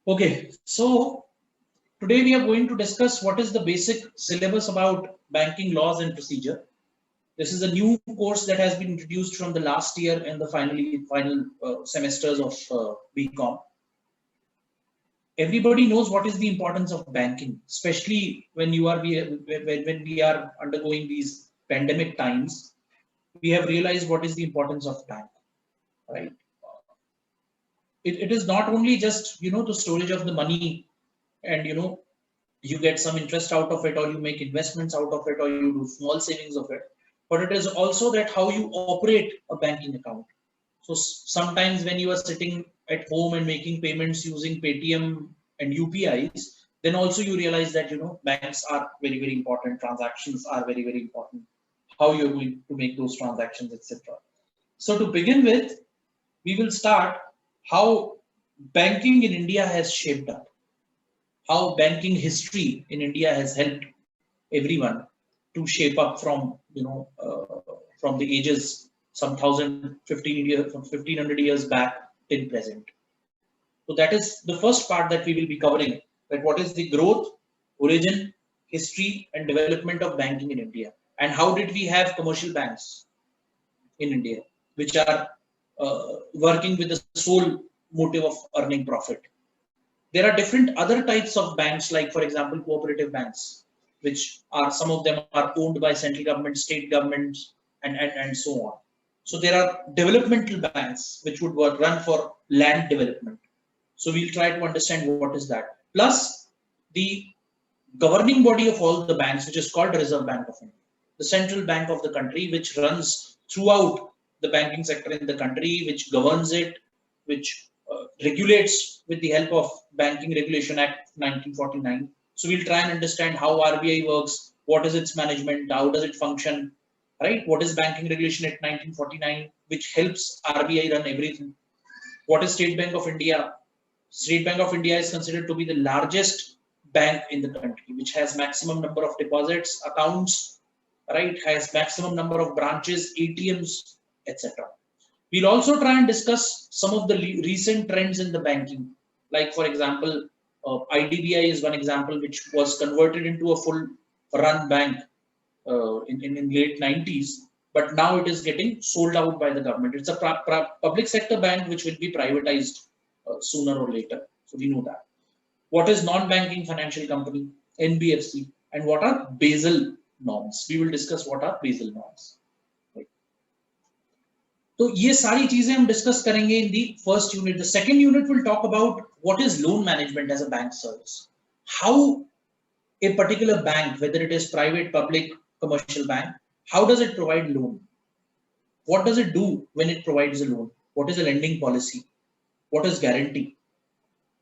Okay, so today we are going to discuss what is the basic syllabus about banking laws and procedure. This is a new course that has been introduced from the last year and the final semesters of BCom. Everybody knows what is the importance of banking, especially when we are undergoing these pandemic times. We have realized what is the importance of bank, right? It is not only just the storage of the money and you get some interest out of it, or you make investments out of it, or you do small savings of it, but it is also that how you operate a banking account. So sometimes when you are sitting at home and making payments using Paytm and UPIs, then also you realize that banks are very, very important, transactions are very, very important, how you're going to make those transactions, etc. So to begin with, we will start how banking in India has shaped up, how banking history in India has helped everyone to shape up from the ages some 1500 years back till present. So that is the first part that we will be covering. That what is the growth, origin, history, and development of banking in India, and how did we have commercial banks in India, which are working with the sole motive of earning profit. There are different other types of banks, like for example, cooperative banks, which are some of them are owned by central government, state governments, and so on. So there are developmental banks which would run for land development. So we'll try to understand what is that. Plus the governing body of all the banks, which is called Reserve Bank of India, the central bank of the country, which runs throughout the banking sector in the country, which governs it, which regulates with the help of Banking Regulation Act 1949. So we'll try and understand how RBI works, what is its management, how does it function, right? What is Banking Regulation Act 1949, which helps RBI run everything? What is State Bank of India? State Bank of India is considered to be the largest bank in the country, which has maximum number of deposits, accounts, right? Has maximum number of branches, ATMs, etc. We'll also try and discuss some of the recent trends in the banking. Like for example, IDBI is one example which was converted into a full run bank in late 90s, but now it is getting sold out by the government. It's a public sector bank which will be privatized sooner or later. So we know that. What is non-banking financial company, NBFC, and what are Basel norms? We will discuss what are Basel norms. Right. तो ये सारी चीजें हम discuss करेंगे in the first unit. The second unit will talk about what is loan management as a bank service. How a particular bank, whether it is private, public, commercial bank, how does it provide loan? What does it do when it provides a loan? What is a lending policy? What is guarantee?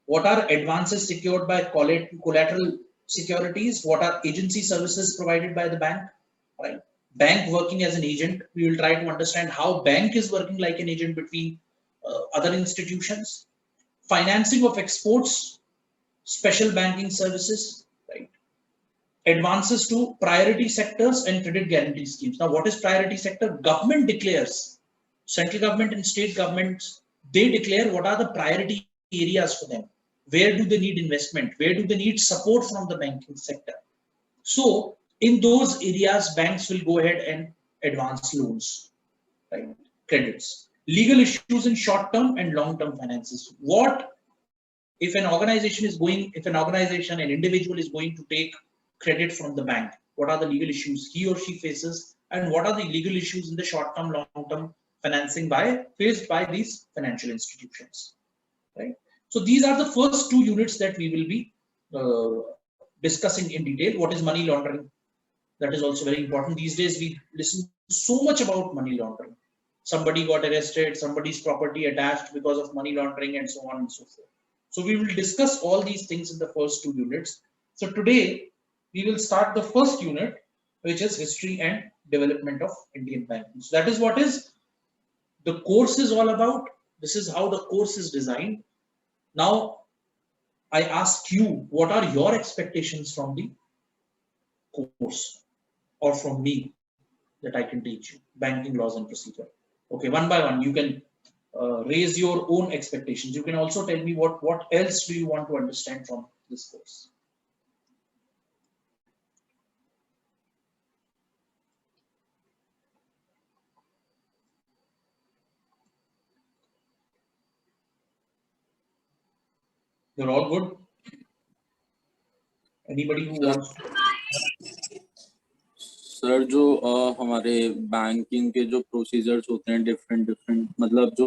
What are advances secured by collateral securities? What are agency services provided by the bank? Right. Bank working as an agent. We will try to understand how bank is working like an agent between other institutions. Financing of exports, special banking services, right? Advances to priority sectors and credit guarantee schemes. Now, what is priority sector? Government declares, central government and state governments, they declare what are the priority areas for them. Where do they need investment? Where do they need support from the banking sector? So in those areas, banks will go ahead and advance loans, right? Credits. Legal issues in short-term and long-term finances. What if an organization, an individual is going to take credit from the bank? What are the legal issues he or she faces, and what are the legal issues in the short-term, long-term financing faced by these financial institutions, right? So these are the first two units that we will be discussing in detail. What is money laundering? That is also very important. These days we listen so much about money laundering. Somebody got arrested, somebody's property attached because of money laundering, and so on and so forth. So we will discuss all these things in the first two units. So today we will start the first unit, which is history and development of Indian banking. So that is what is the course is all about. This is how the course is designed. Now I ask you, what are your expectations from the course or from me that I can teach you? Banking laws and procedure. Okay, one by one, you can raise your own expectations. You can also tell me what else do you want to understand from this course. You're all good? Anybody who wants to? Sir जो हमारे banking के जो procedures होते हैं different मतलब जो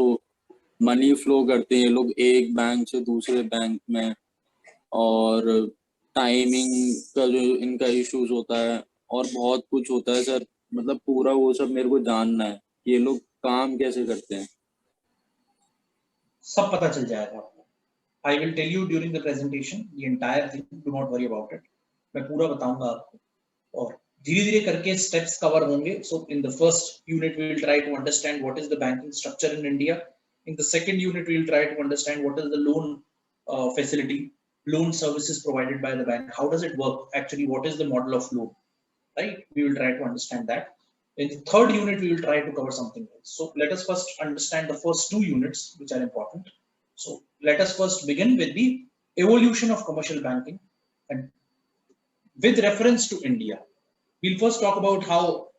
money flow करते हैं लोग एक बैंक से दूसरे बैंक में, और टाइमिंग का जो इनका इश्यूज होता है और बहुत कुछ होता है सर, मतलब पूरा वो सब मेरे को जानना है, ये लोग काम कैसे करते हैं। सब पता चल जाएगा आपको। I will tell you during the presentation the entire thing. Do not worry about it. मैं पूरा बताऊंगा आपको और धीरे-धीरे करके steps cover होंगे. So in the first unit we will try to understand what is the banking structure in India. In the second unit we will try to understand what is the loan facility, loan services provided by the bank. How does it work? Actually, what is the model of loan? Right? We will try to understand that. In the third unit we will try to cover something else. So let us first understand the first two units which are important. So let us first begin with the evolution of commercial banking, and with reference to India, we'll first talk about how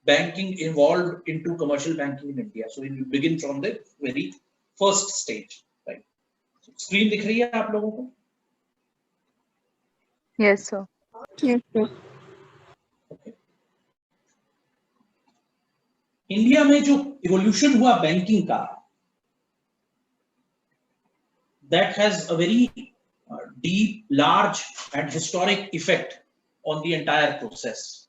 banking evolved into commercial banking in India. So we will begin from the very first stage, right? So screen दिख रही है आप लोगों को? Yes, sir. Yes, sir. Okay. India में जो evolution हुआ banking का, that has a very deep, large and historic effect on the entire process.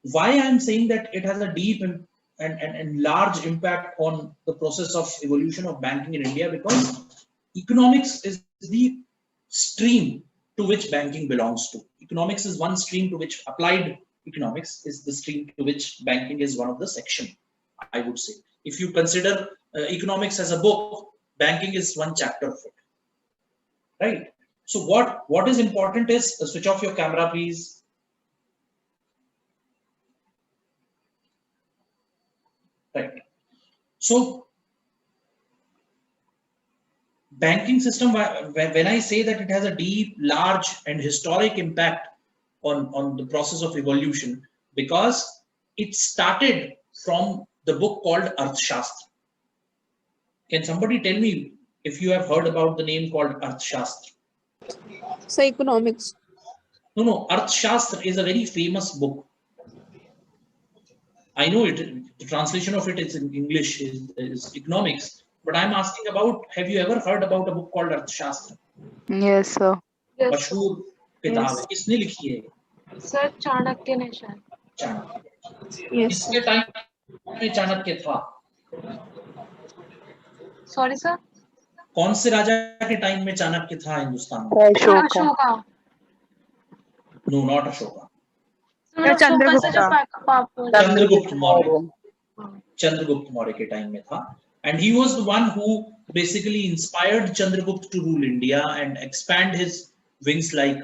Why I am saying that it has a deep and large impact on the process of evolution of banking in India, because economics is the stream to which banking belongs to. Economics is one stream to which applied economics is the stream to which banking is one of the section, I would say. If you consider economics as a book, banking is one chapter of it, right? So what is important is, switch off your camera, please. Right. So banking system, when I say that it has a deep, large and historic impact on the process of evolution, because it started from the book called Arthashastra. Can somebody tell me if you have heard about the name called Arthashastra? So economics. No, Arthashastra is a very famous book. I know it, the translation of it is in English is economics, but I'm asking about, have you ever heard about a book called Arthashastra? Yes, sir. मशहूर किताब है, किसने लिखी है? Sir Chanakya ने शायद। Chanakya. Yes, किसके time में चाणक्य था? सॉरी सर, कौन से राजा के टाइम में चाणक्य था हिंदुस्तान में? अशोका। No, not Ashoka. चंद्रगुप्त मौर्य। चंद्रगुप्त मौर्य के टाइम में था, and he was the one who basically inspired Chandragupta to rule India and expand his wings like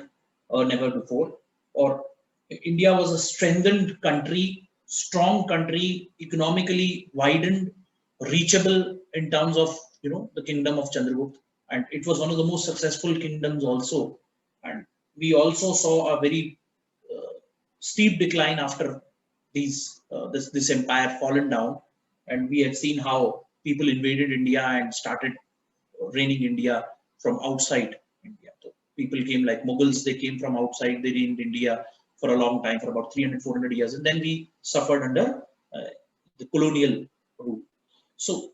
never before. Or India was a strengthened country, strong country, economically widened, reachable in terms of, you know, the kingdom of Chandragupta, and it was one of the most successful kingdoms also. And we also saw a very steep decline after this empire fallen down, and we have seen how people invaded India and started reigning India from outside India. So people came like Mughals, they came from outside, they reigned India for a long time, for about 300-400 years, and then we suffered under the colonial rule. So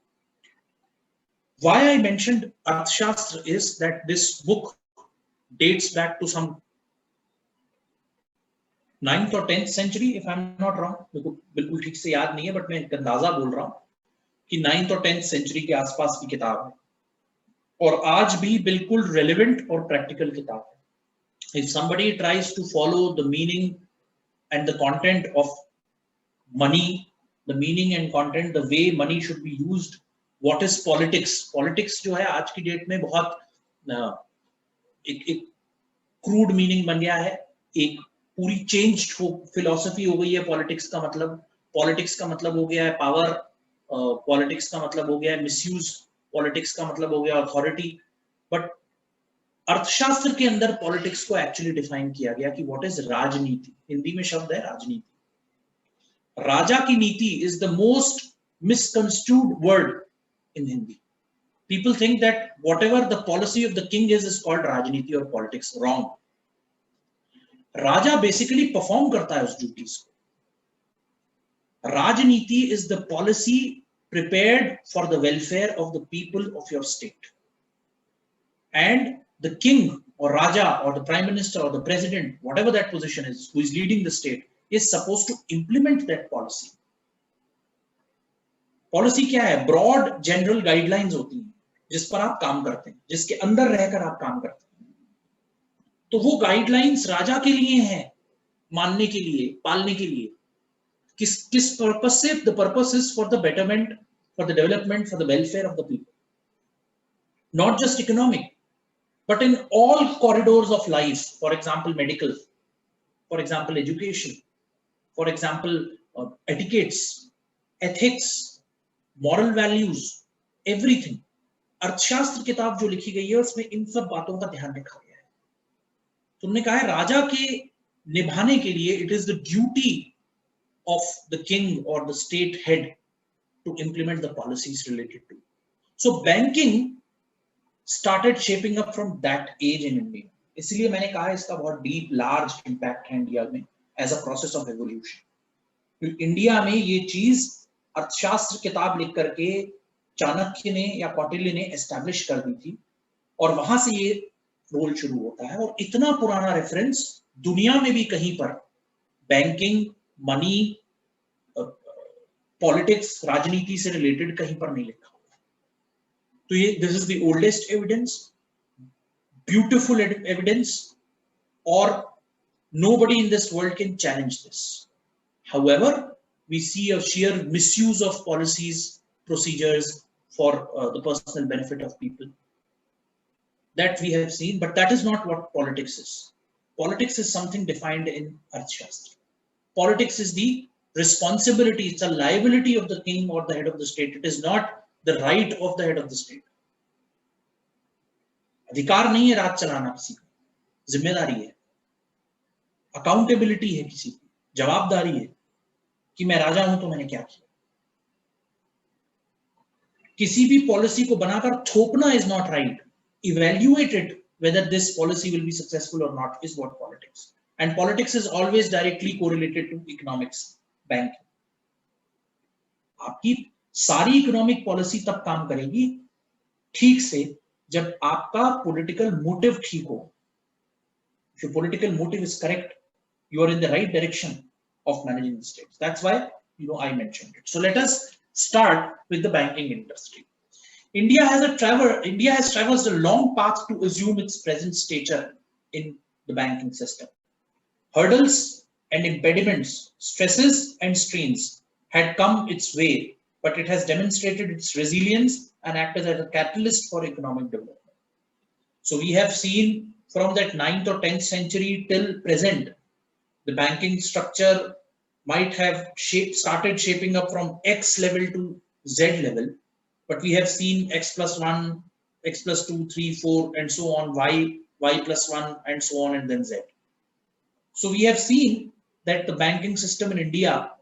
why I mentioned Arthashastra is that this book dates back to some 9th or 10th century, if I'm not wrong. मेरे को बिल्कुल ठीक से याद नहीं है, but मैं एक अंदाजा बोल रहा हूँ कि 9th और 10th century के आसपास की किताब है, और आज भी बिल्कुल relevant और practical किताब है. If somebody tries to follow the meaning and the content of money, the meaning and content, the way money should be used, what is politics? Politics जो है आज की डेट में बहुत एक crude meaning बन गया है, एक पूरी चेंज्ड फिलोसफी हो गई है पॉलिटिक्स का मतलब हो गया है पावर पॉलिटिक्स का मतलब हो गया है मिसयूज, पॉलिटिक्स का मतलब हो गया अथॉरिटी, बट अर्थशास्त्र के अंदर पॉलिटिक्स को एक्चुअली डिफाइन किया गया कि व्हाट इज राजनीति। हिंदी में शब्द है राजनीति। राजा की नीति is the most misconstrued word in Hindi. People think that whatever the policy of the king is called राजनीति और politics. Wrong. राजा basically perform करता है उस duties को। राजनीति is the policy prepared for the welfare of the people of your state. And the king or raja or the prime minister or the president, whatever that position is, who is leading the state, is supposed to implement that policy. Policy क्या है? Broad general guidelines होती हैं जिस पर आप काम करते हैं, जिसके अंदर रहकर आप काम करते हैं। तो वो गाइडलाइंस राजा के लिए हैं, मानने के लिए, पालने के लिए। किस पर्पस से? The purpose is for the betterment, for the development, for the welfare of the people, not just economic but in all corridors of life. For example medical, for example education, for example etiquettes, ethics, moral values, everything. अर्थशास्त्र किताब जो लिखी गई है उसमें इन सब बातों का ध्यान रखा गया है। तुमने कहा है राजा के निभाने के लिए it is the duty of the king और the state head to implement the policies related to. So banking started shaping up from that age in India. इसलिए मैंने कहा इसका बहुत डीप लार्ज इंपैक्ट है इंडिया में as a process of evolution. India में ये चीज अर्थशास्त्र किताब लिख करके चाणक्य ने या कौटिल्य ने एस्टैब्लिश कर दी थी, और वहां से ये रोल शुरू होता है। और इतना पुराना रेफरेंस दुनिया में भी कहीं पर बैंकिंग, मनी, पॉलिटिक्स, राजनीति से रिलेटेड कहीं पर नहीं लिखा हुआ। तो ये this is the oldest evidence, beautiful evidence, और nobody in this world can challenge this. However, we see a sheer misuse of policies, procedures for the personal benefit of people. That we have seen, but that is not what politics is. Politics is something defined in Arthashastra. Politics is the responsibility, it's a liability of the king or the head of the state. It is not the right of the head of the state. अधिकार नहीं है राज चलाना किसी का, जिम्मेदारी है, accountability है किसी की, जवाबदारी है कि मैं राजा हूं तो मैंने क्या किया। किसी भी पॉलिसी को बनाकर थोपना is not right. Evaluate it whether this policy will be successful or not is what politics. And politics is always directly correlated to economics, banking. आपकी सारी इकोनॉमिक पॉलिसी तब काम करेगी ठीक से जब आपका पॉलिटिकल मोटिव ठीक हो। If your political motive is correct, you are in the right direction of managing the states. That's why I mentioned it. So let us start with the banking industry. India has traversed a long path to assume its present stature in the banking system. Hurdles and impediments, stresses and strains had come its way, but it has demonstrated its resilience and acted as a catalyst for economic development. So we have seen from that 9th or 10th century till present, the banking structure might have started shaping up from X level to Z level, but we have seen X plus 1, X plus 2, 3, 4, and so on, Y plus 1, and so on, and then Z. So we have seen that the banking system in India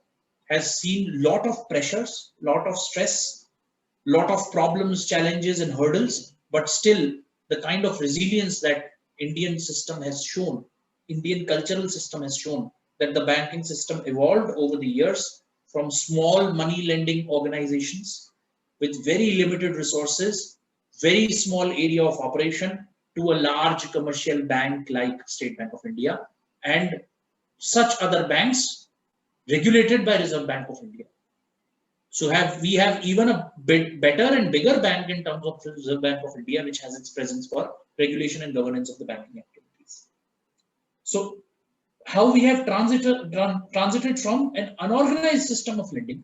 has seen lot of pressures, lot of stress, lot of problems, challenges, and hurdles, but still the kind of resilience that Indian system has shown, Indian cultural system has shown, that the banking system evolved over the years from small money lending organizations with very limited resources, very small area of operation, to a large commercial bank like State Bank of India and such other banks regulated by Reserve Bank of India. So we have even a bit better and bigger bank in terms of Reserve Bank of India, which has its presence for regulation and governance of the banking activities. So how we have transited from an unorganized system of lending,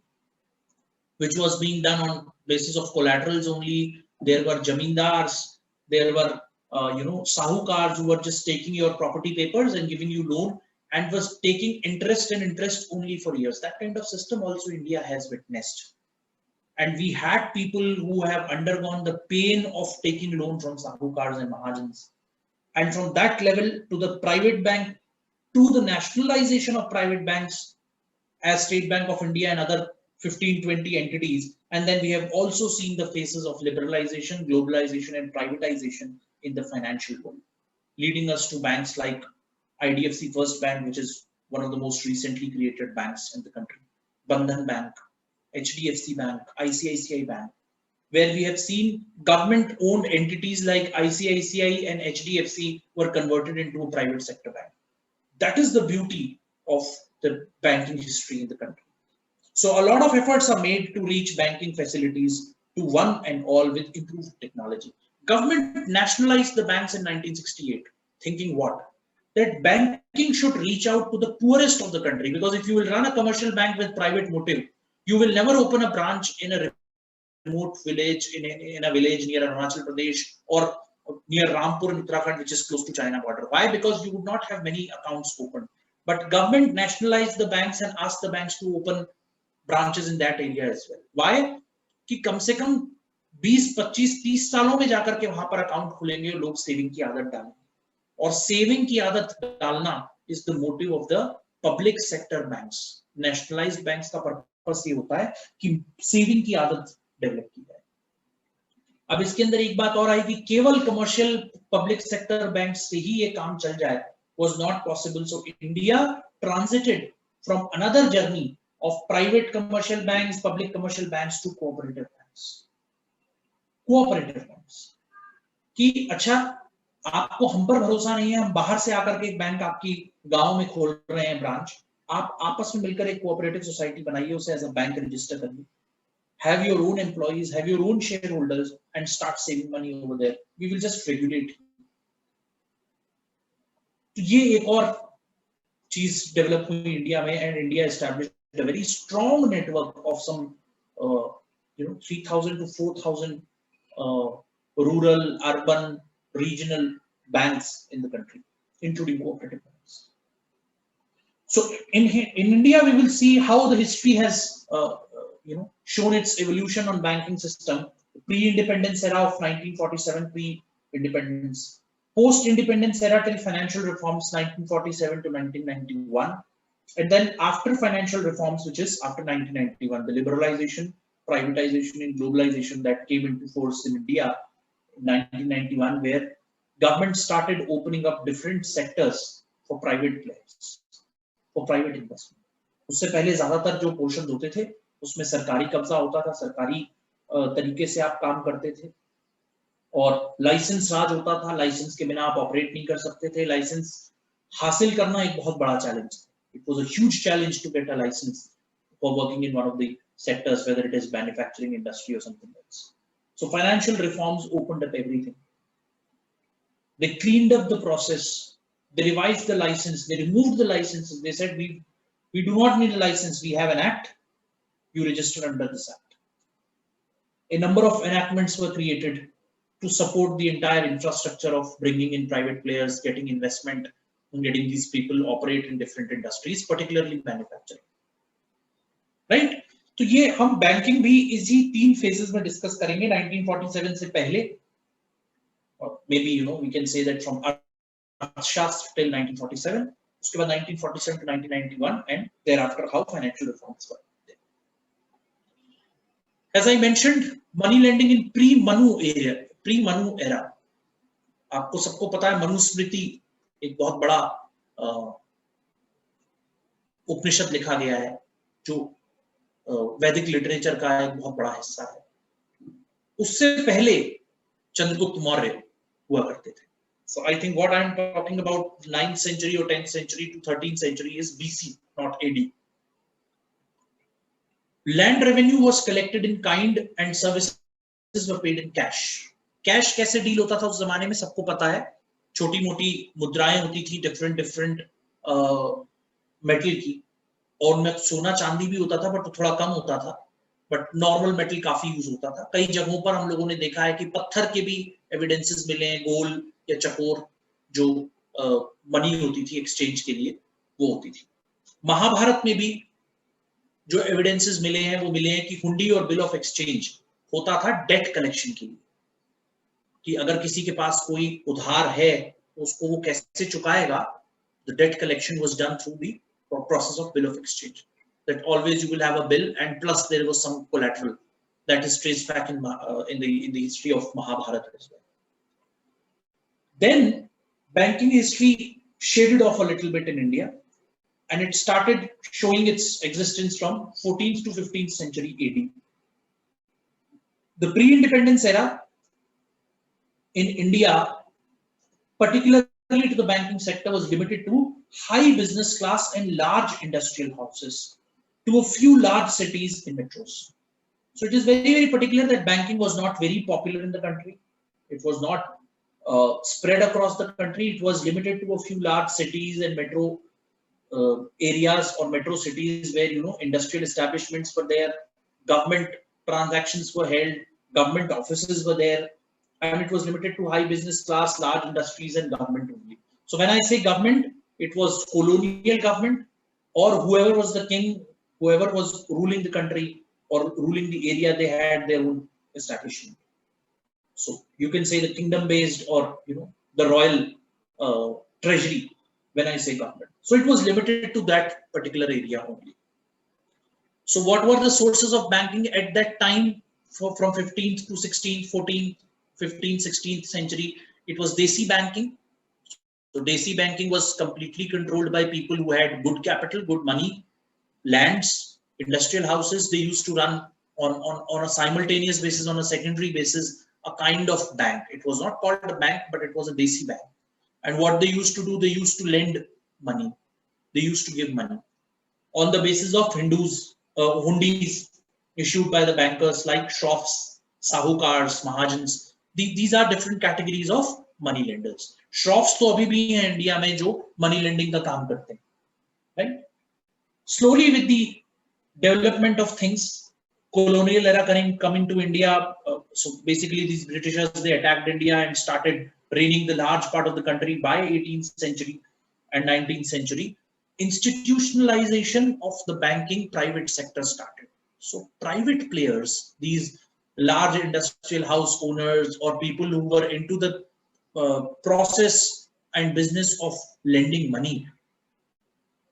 which was being done on basis of collaterals only. There were jamindars, there were sahukars who were just taking your property papers and giving you loan and was taking interest only for years. That kind of system also India has witnessed. and we had people who have undergone the pain of taking loan from sahukars and mahajans, and from that level to the private bank, to the nationalization of private banks as State Bank of India and other 15-20 entities. And then we have also seen the phases of liberalization, globalization, and privatization in the financial world, leading us to banks like IDFC First Bank, which is one of the most recently created banks in the country, Bandhan Bank, HDFC Bank, ICICI Bank, where we have seen government-owned entities like ICICI and HDFC were converted into a private sector bank. That is the beauty of the banking history in the country. So a lot of efforts are made to reach banking facilities to one and all with improved technology. Government nationalized the banks in 1968, thinking what? That banking should reach out to the poorest of the country, because if you will run a commercial bank with private motive, you will never open a branch in a remote village, in a village near Arunachal Pradesh or near Rampur in Uttarakhand, which is close to China border. Why? Because you would not have many accounts open. But government nationalized the banks and asked the banks to open branches in that area as well. Why? कि कम से कम 20, 25, 30 सालों में जाकर के वहां पर account खुलेंगे, लोग सेविंग की आदत डालेंगे, और सेविंग की आदत डालना is the motive of the public sector banks. Nationalized banks का पर्पस ये होता है कि सेविंग की आदत डेवलप की जाए. अब इसके अंदर एक बात और आई कि केवल कमर्शियल पब्लिक सेक्टर बैंक से ही ये काम चल जाए was not possible. So India transited from another journey of private commercial banks, public commercial banks to cooperative banks. Cooperative banks कि अच्छा आपको हम पर भरोसा नहीं है, हम बाहर से आकर के एक बैंक आपकी गांव में खोल रहे हैं ब्रांच, आप आपस में मिलकर एक कोऑपरेटिव सोसाइटी बनाइए, उसे एज अ बैंक रजिस्टर करिए, have your own employees, have your own shareholders, and start saving money over there. We will just regulate. तो ये एक और चीज डेवलप हुई इंडिया में, and India established a very strong network of some 3,000 to 4,000 rural, urban, regional banks in the country, including cooperative banks. So in India, we will see how the history has shown its evolution on banking system. Pre-independence era of 1947, pre-independence, post-independence era till financial reforms 1947 to 1991, and then after financial reforms, which is after 1991, the liberalization, privatization, and globalization that came into force in India in 1991, where government started opening up different sectors for private players, for private investment. उससे पहले ज्यादातर जो portion होते थे उसमें सरकारी कब्जा होता था, सरकारी तरीके से आप काम करते थे, और लाइसेंस राज होता था, लाइसेंस के बिना आप ऑपरेट नहीं कर सकते थे. लाइसेंस हासिल करना एक बहुत बड़ा चैलेंज था. It was a huge challenge to get a license for working in one of the sectors, whether it is manufacturing industry or something else. So financial reforms opened up everything. They cleaned up the process. They revised the license. They removed the licenses. They said, we do not need a license. We have an act. You register under this act. A number of enactments were created to support the entire infrastructure of bringing in private players, getting investment, and getting these people operate in different industries, particularly manufacturing. Right? तो ये हम banking भी इसी 3 phases में discuss करेंगे. 1947 से पहले, or maybe we can say that from Arthashastra till 1947, उसके बाद 1947 to 1991, and thereafter how financial reforms were. As I mentioned, money lending in pre-Manu era. आपको सबको पता है मनुस्मृति एक बहुत बड़ा उपनिषद लिखा गया है जो वैदिक लिटरेचर का एक बहुत बड़ा हिस्सा है. उससे पहले चंद्रगुप्त मौर्य हुआ करते थे. So I think what I am talking about 9th century or 10th century to 13th century is BC, not AD. Land revenue was collected in kind and services were paid in cash. Cash कैसे deal होता था उस जमाने में सबको पता है. छोटी मोटी मुद्राएं होती थी डिफरेंट मेटल की, और उनमें सोना चांदी भी होता था बट थोड़ा कम होता था, बट नॉर्मल मेटल काफी यूज होता था. कई जगहों पर हम लोगों ने देखा है कि पत्थर के भी एविडेंसेस मिले हैं, गोल या चकोर जो मनी होती थी एक्सचेंज के लिए वो होती थी. महाभारत में भी जो एविडेंसेस मिले हैं वो मिले हैं कि हुंडी और बिल ऑफ एक्सचेंज होता था डेट कलेक्शन के लिए, कि अगर किसी के पास कोई उधार है तो उसको वो कैसे चुकाएगा. The debt collection was done through the process of bill of exchange, that always you will have a bill and plus there was some collateral that is traced back in the history of Mahabharata as well. Then banking history shaded off a little bit in India and it started showing its existence from 14th to 15th century AD. The pre-independence era in India, particularly to the banking sector, was limited to high business class and large industrial houses, to a few large cities in metros. So it is very, very particular that banking was not very popular in the country. It was not spread across the country. It was limited to a few large cities and metro areas or metro cities where, you know, industrial establishments were there, government transactions were held, government offices were there, and it was limited to high business class, large industries and government only. So when I say government, it was colonial government or whoever was the king, whoever was ruling the country or ruling the area, they had their own establishment. So you can say the kingdom based or, you know, the royal treasury when I say government. So it was limited to that particular area only. So what were the sources of banking at that time from 15th to 16th, 14th, 15th, 16th century? It was Desi banking. So Desi banking was completely controlled by people who had good capital, good money, lands, industrial houses. They used to run on a simultaneous basis, on a secondary basis, a kind of bank. It was not called a bank, but it was a Desi bank. And what they used to do, they used to lend money. They used to give money on the basis of hundis issued by the bankers like shroffs, sahukars, mahajans. These are different categories of money lenders. Shroffs तो अभी भी हैं India में जो money lending का काम करते हैं, right? Slowly with the development of things, colonial era coming to India. So basically these Britishers, they attacked India and started reigning the large part of the country by 18th century and 19th century. Institutionalization of the banking private sector started. So private players, these large industrial house owners or people who were into the process and business of lending money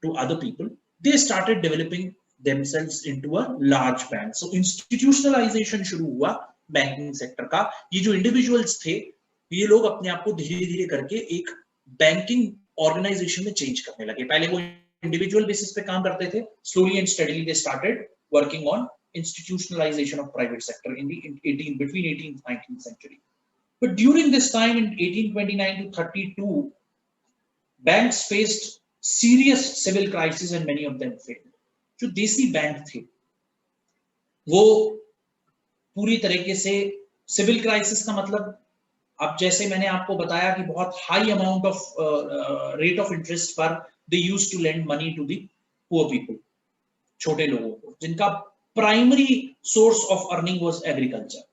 to other people, they started developing themselves into a large bank. So institutionalization शुरू हुआ banking sector का. ये जो individuals थे, ये लोग अपने आप को धीरे-धीरे करके एक banking organization में change करने लगे. पहले वो individual basis पे काम करते थे. Slowly and steadily they started working on institutionalization of private sector in the between 18th and 19th century. But during this time in 1829 to 32, banks faced serious civil crisis and many of them failed. जो देसी bank थे वो पूरी तरीके से civil crisis का मतलब, अब जैसे मैंने आपको बताया कि बहुत high amount of rate of interest पर they used to lend money to the poor people, छोटे लोगों को जिनका primary source of earning was agriculture.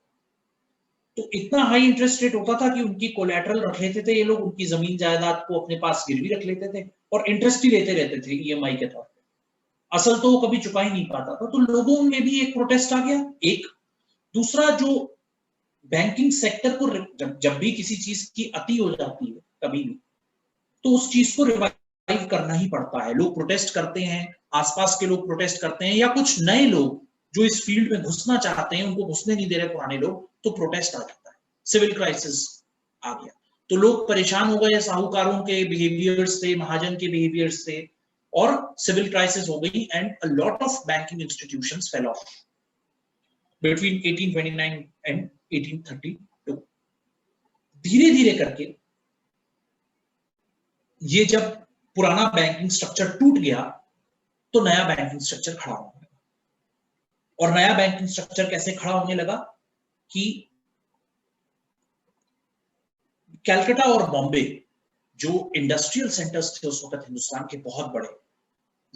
तो इतना हाई इंटरेस्ट रेट होता था कि उनकी कोलैटरल रख लेते थे ये लोग, उनकी जमीन जायदाद को अपने पास गिरवी रख लेते थे और इंटरेस्ट ही लेते रहते थे ईएमआई के तौर पे. असल तो वो कभी चुका ही नहीं पाता था. तो लोगों में भी एक प्रोटेस्ट आ गया. एक दूसरा, जो बैंकिंग सेक्टर को जब भी किसी चीज की अति हो जाती है कभी भी, तो उस चीज को रिवाइव करना ही पड़ता है. लोग प्रोटेस्ट करते हैं, आसपास के लोग प्रोटेस्ट करते हैं, या कुछ नए लोग जो इस फील्ड में घुसना चाहते हैं उनको घुसने नहीं दे रहे पुराने लोग, तो प्रोटेस्ट आ जाता है. सिविल क्राइसिस आ गया तो लोग परेशान हो गए. साहूकारों के बिहेवियर्स से, महाजन के बिहेवियर्स से, और सिविल क्राइसिस हो गई and a lot of banking institutions fell off between 1829 and 1832. धीरे धीरे करके ये जब पुराना बैंकिंग स्ट्रक्चर टूट गया तो नया बैंकिंग स्ट्रक्चर खड़ा होने लगा. और नया बैंकिंग स्ट्रक्चर कैसे खड़ा होने लगा कि कलकत्ता और बॉम्बे जो इंडस्ट्रियल सेंटर्स थे उस वक्त हिंदुस्तान के बहुत बड़े,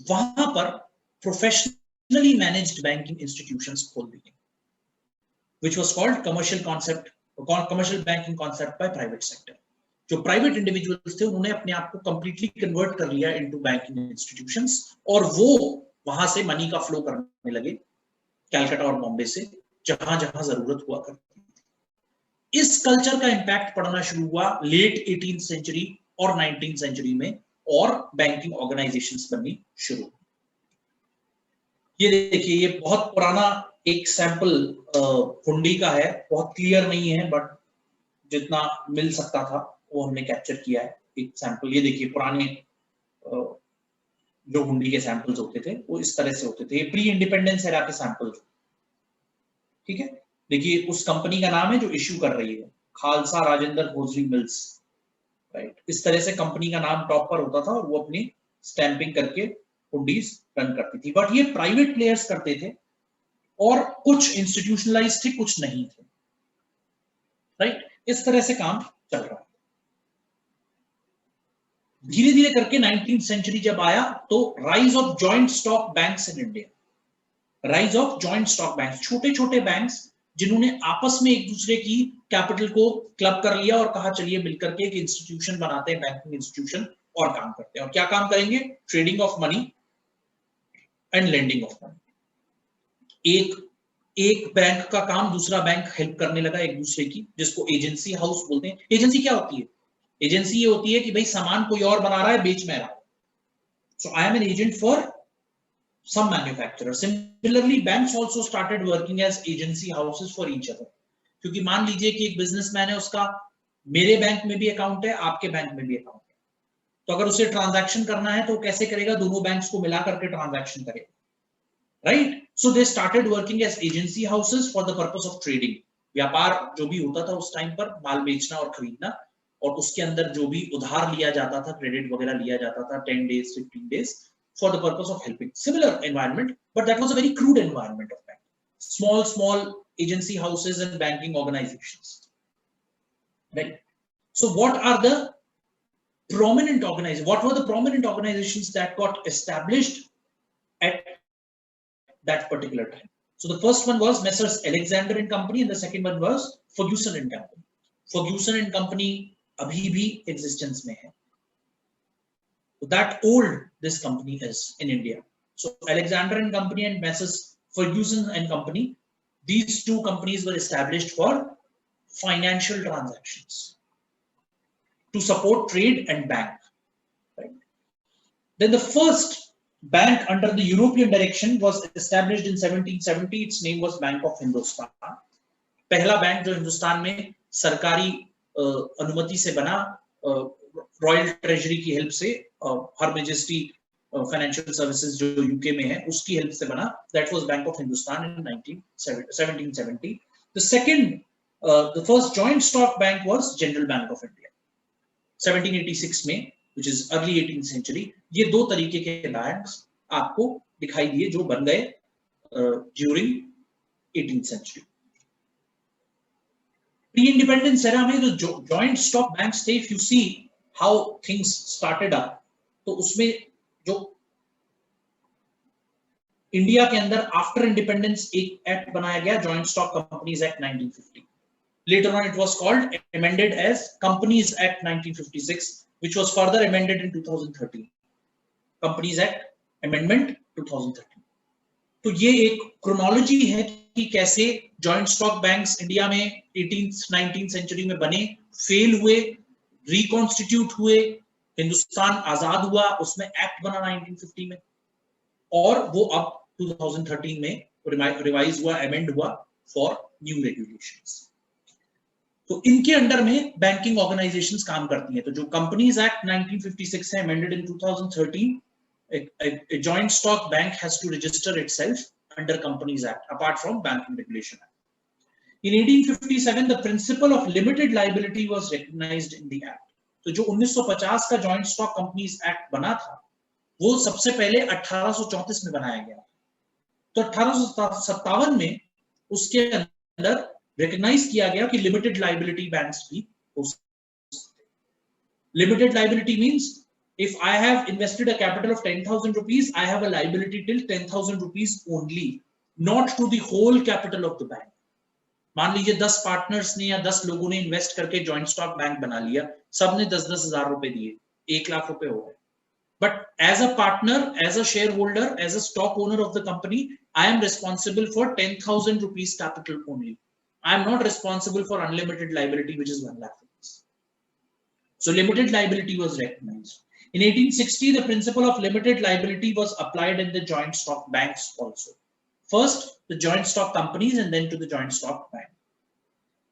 वहां पर प्रोफेशनली मैनेज्ड बैंकिंग इंस्टीट्यूशंस खोल दिए, which was called commercial banking concept by private sector. जो प्राइवेट इंडिविजुअल्स थे उन्होंने अपने आप को कंप्लीटली कन्वर्ट कर लिया इनटू बैंकिंग इंस्टीट्यूशंस, और वो वहां से मनी का फ्लो करने लगे कैलकाटा और बॉम्बे से, जहां जहां जरूरत हुआ करती थी। इस कल्चर का इंपैक्ट पड़ना शुरू हुआ लेट 18th सेंचुरी और 19th सेंचुरी में, और बैंकिंग ऑर्गेनाइजेशंस बननी शुरू। ये देखिए, ये बहुत पुराना एक सैंपल हुंडी का है, बहुत क्लियर नहीं है बट जितना मिल सकता था वो हमने कैप्चर किया है एक सैंपल। ये देखिए, पुराने जो हुंडी के सैंपल्स होते थे वो इस तरह से होते थे। ये प्री इंडिपेंडेंस एरा के सैंपल्स, ठीक है। देखिए, उस कंपनी का नाम है जो इश्यू कर रही है, Khalsa Rajendra hosiery mills, right. इस तरह से कंपनी का नाम टॉप पर होता था और वो अपनी स्टैंपिंग करके हुंडीज रन करती थी। बट ये प्राइवेट प्लेयर्स करते थे और कुछ इंस्टीट्यूशनलाइज थे, कुछ नहीं थे, राइट। इस तरह से काम चल रहा है। धीरे धीरे करके 19th सेंचुरी जब आया तो rise of joint stock banks in India, rise of joint stock banks, छोटे छोटे बैंक्स जिन्होंने आपस में एक दूसरे की कैपिटल को क्लब कर लिया और कहा चलिए मिलकर के एक इंस्टीट्यूशन बनाते हैं, बैंकिंग इंस्टीट्यूशन, और काम करते हैं। और क्या काम करेंगे? Trading of money and lending of money. एक बैंक का काम दूसरा बैंक हेल्प करने लगा एक दूसरे की, जिसको एजेंसी हाउस बोलते हैं। एजेंसी क्या होती है? एजेंसी ये होती है कि भाई सामान कोई और बना रहा है, बेच मैं रहा हूं, so I am an agent for some manufacturer. Similarly, banks also started working as agency houses for each other. क्योंकि मान लीजिए कि एक बिजनेसमैन है, उसका मेरे बैंक में भी अकाउंट है, आपके बैंक में भी अकाउंट है, तो अगर उसे ट्रांजैक्शन करना है तो कैसे करेगा? दोनों बैंक्स को मिला करके ट्रांजैक्शन करेगा, right. So they started working as agency houses for the purpose of trading. व्यापार जो भी होता था उस टाइम पर, माल बेचना और खरीदना, और उसके अंदर जो भी उधार लिया जाता था, क्रेडिट वगैरह लिया जाता था, 10 days 15 days for the purpose of helping. Similar environment, but that was a very crude environment of banking. Small agency houses and banking organizations, right? So what are the prominent organizations? What were the prominent organizations that got established at that particular time? So the first one was Messrs. Alexander and Company, and the second one was Ferguson and Company. Ferguson and Company abhi bhi existence mein hai. That old this company is in India. So Alexander and Company and Messrs. Ferguson and Company, these two companies were established for financial transactions, to support trade and bank, right? Then the first bank under the European direction was established in 1770. Its name was Bank of Hindustan. पहला bank जो हिंदुस्तान में सरकारी अनुमति से बना, royal treasury की help से, हर majesty financial services जो यूके में है उसकी हेल्प से बना, that was bank of Hindustan in 1770. The first joint stock bank was General Bank of India 1786 में, which is early 18th century. ये दो तरीके के बैंक्स आपको दिखाई दिए जो बन गए during 18th century. Pre-independence era में जो joint stock banks थे, if you see how things started up, तो उसमें जो इंडिया के अंदर आफ्टर इंडिपेंडेंस एक एक्ट बनाया गया, joint stock companies act 1950. Later on it was called, amended as Companies Act 1956, which was further amended in 2013. Companies Act Amendment 2013. तो ये एक क्रोनोलॉजी है कि कैसे जॉइंट स्टॉक बैंक्स इंडिया में 18th 19th सेंचुरी में बने, फेल हुए, रिकॉन्स्टिट्यूट हुए, हिंदुस्तान आजाद हुआ, उसमें एक्ट बना 1950 में, और वो अब 2013 में रिवाइज हुआ, अमेंड हुआ फॉर न्यू रेगुलेशंस। तो इनके अंडर में बैंकिंग ऑर्गेनाइजेशंस काम करती हैं। तो जो कंपनीज एक्ट 1956 है, amended in 2013, a joint stock bank has to register itself under Companies Act apart from Banking Regulation Act. In 1857 the principle of limited liability was recognized in the act. तो जो 1950 का joint stock companies act बना था वो सबसे पहले 1834 में बनाया गया। तो 1857 में उसके अंदर रिकॉग्नाइज किया गया कि लिमिटेड लाइबिलिटी बैंक्स भी हो सकते। Limited liability means if I have invested a capital of 10,000 rupees, I have a liability till 10,000 rupees only, not to the whole capital of the bank. मान लीजिए 10 पार्टनर्स ने या 10 लोगों ने इन्वेस्ट करके जॉइंट स्टॉक बैंक बना लिया, सबने 10-10 हजार रुपए दिए, 1 लाख रुपए हो गए, But as a partner, as a shareholder, as a stock owner of the company, I am responsible for 10,000 rupees capital only. I am not responsible for unlimited liability, which is 1 lakh rupees. So limited liability was recognized. In 1860, the principle of limited liability was applied in the joint stock banks also. First, the joint stock companies and then to the joint stock bank.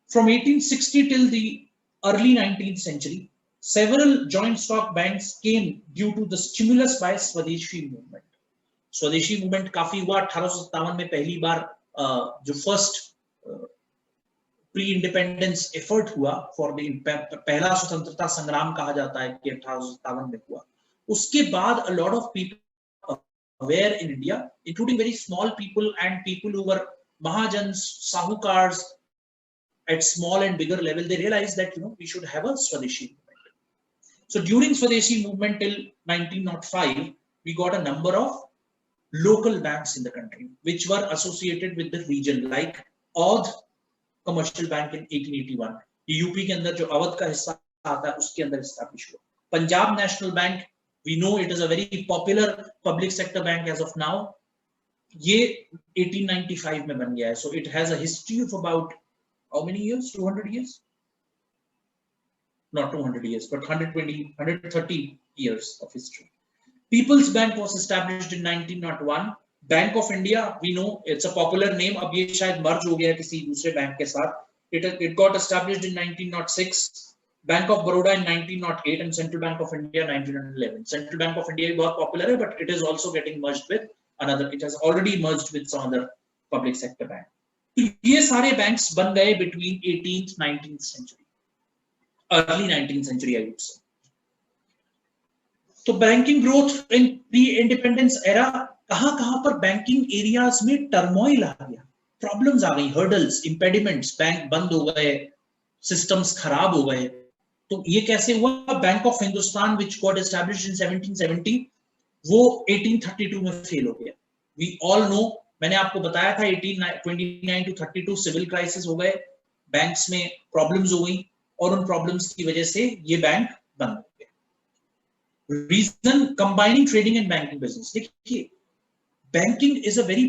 From 1860 till the early 19th century, several joint stock banks came due to the stimulus by Swadeshi movement. स्वदेशी movement काफी हुआ 1857 में पहली बार जो first pre independence effort हुआ for the पहला स्वतंत्रता संग्राम कहा जाता है कि 1857 में हुआ. उसके बाद a lot of people aware in India, including very small people and people who were mahajans, sahukars at small and bigger level, they realized that we should have a Swadeshi movement. So during Swadeshi movement till 1905, we got a number of local banks in the country which were associated with the region, like Audh commercial bank in 1881. UP के अंदर जो अवध का हिस्सा आता है उसके अंदर establish हुआ. Punjab national bank, we know it is a very popular public sector bank as of now. ये 1895 में बन गया है. So it has a history of about how many years? 200 years? Not 200 years, but 120, 130 years of history. People's Bank was established in 1901. Bank of India, we know it's a popular name. अब ये शायद merge हो गया किसी दूसरे bank के साथ. It got established in 1906. Bank of Baroda in 1908 and Central Bank of India 1911. Central Bank of India बहुत popular है, but it is also getting merged with another. It has already merged with some other public sector bank. ये सारे banks बन गए between 18th 19th century, early 19th century I would say. तो banking growth in pre independence era, कहां पर banking areas में turmoil आ गया, problems आ गई, हर्डल्स, इंपेडिमेंट्स, बैंक बंद हो गए, सिस्टम्स खराब हो गए. तो ये कैसे हुआ? Bank of Hindustan which got established in 1770 वो 1832 में फेल हो गया. वी ऑल नो, मैंने आपको बताया था 1829 टू 32 सिविल क्राइसिस हो गए, बैंक्स में प्रॉब्लम्स हो गई और उन प्रॉब्लम्स की वजह से ये बैंक बंद हो गए. Reason, combining trading and banking business. देखिए, banking is a very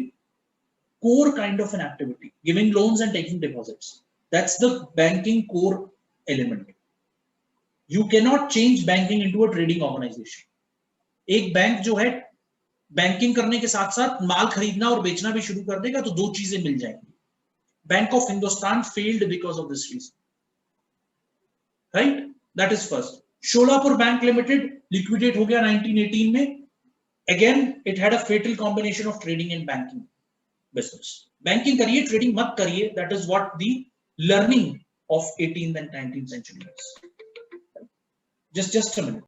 core kind of an activity, giving loans and taking deposits. That's the banking core element. You cannot change banking into a trading organization. एक bank जो है banking करने के साथ साथ माल खरीदना और बेचना भी शुरू कर देगा तो दो चीजें मिल जाएंगी. Bank of Hindustan failed because of this reason. Right? That is first. Sholapur Bank Limited liquidate हो गया 1918 में. Again, it had a fatal combination of trading and banking business. Banking करिए, trading मत करिए. That is what the learning of 18th and 19th century is. Just a minute.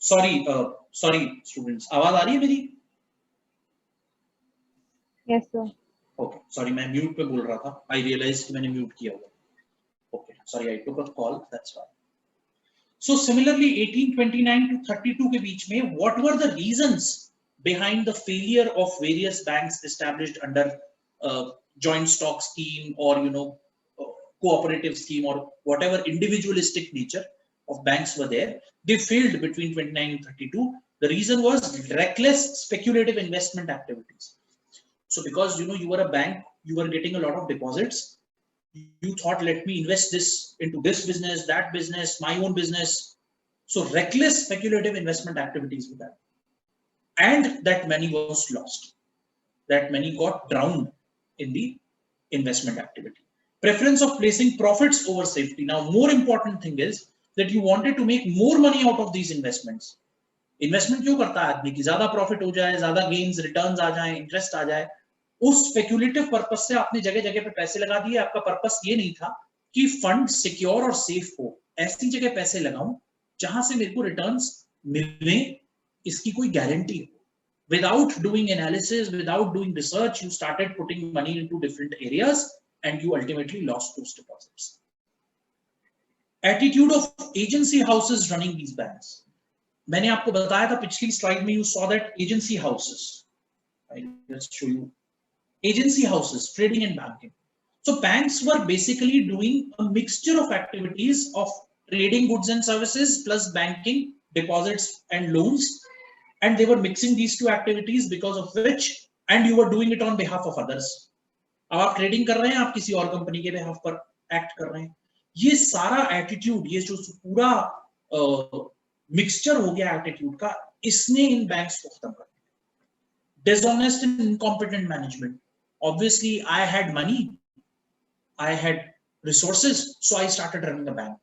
Sorry students, आवाज आ रही है मेरी? Yes, sir. ओके सॉरी, मैं mute पे बोल रहा था, आई रियलाइज कि मैंने म्यूट किया हुआ। Okay sorry, I took a call, that's why. So similarly 1829 to 32 के बीच में what were the reasons behind the failure of various banks established under joint stock scheme or cooperative scheme or whatever individualistic nature of banks were there, they failed between 29 and 32. The reason was reckless speculative investment activities. So because you were a bank, you were getting a lot of deposits, you thought, let me invest this into this business, that business, my own business. So reckless speculative investment activities were done, and that money was lost, that money got drowned in the investment activity. Preference of placing profits over safety. Now more important thing is that you wanted to make more money out of these investments. Investment क्यों करता है आदमी? की ज्यादा profit हो जाए, ज्यादा gains returns आ जाए, इंटरेस्ट आ जाए। उस स्पेक्युलेटिव पर्पस से आपने जगह जगह पे पैसे लगा दिए। आपका पर्पस ये नहीं था कि फंड सिक्योर और सेफ हो, ऐसी जगह पैसे लगाऊं जहां से मेरे को रिटर्न्स मिलने, इसकी कोई गारंटी हो। Without doing analysis, without doing research, you started putting money into different areas and you ultimately lost those deposits. Attitude of agency houses running these banks. मैंने आपको बताया था पिछली स्लाइड में, you saw that agency houses. I'll just show you. Agency houses, trading and banking. So banks were basically doing a mixture of activities of trading goods and services plus banking, deposits and loans. And they were mixing these two activities because of which, and you were doing it on behalf of others. अब आप trading कर रहे हैं, आप किसी और company के behalf पर एक्ट कर रहे हैं। ये सारा एटीट्यूड, ये जो पूरा मिक्सचर हो गया एटीट्यूड का, इसने इन बैंक्स को खत्म कर दिया। Dishonest and incompetent management. Obviously, I had money, I had resources, so I started running a bank.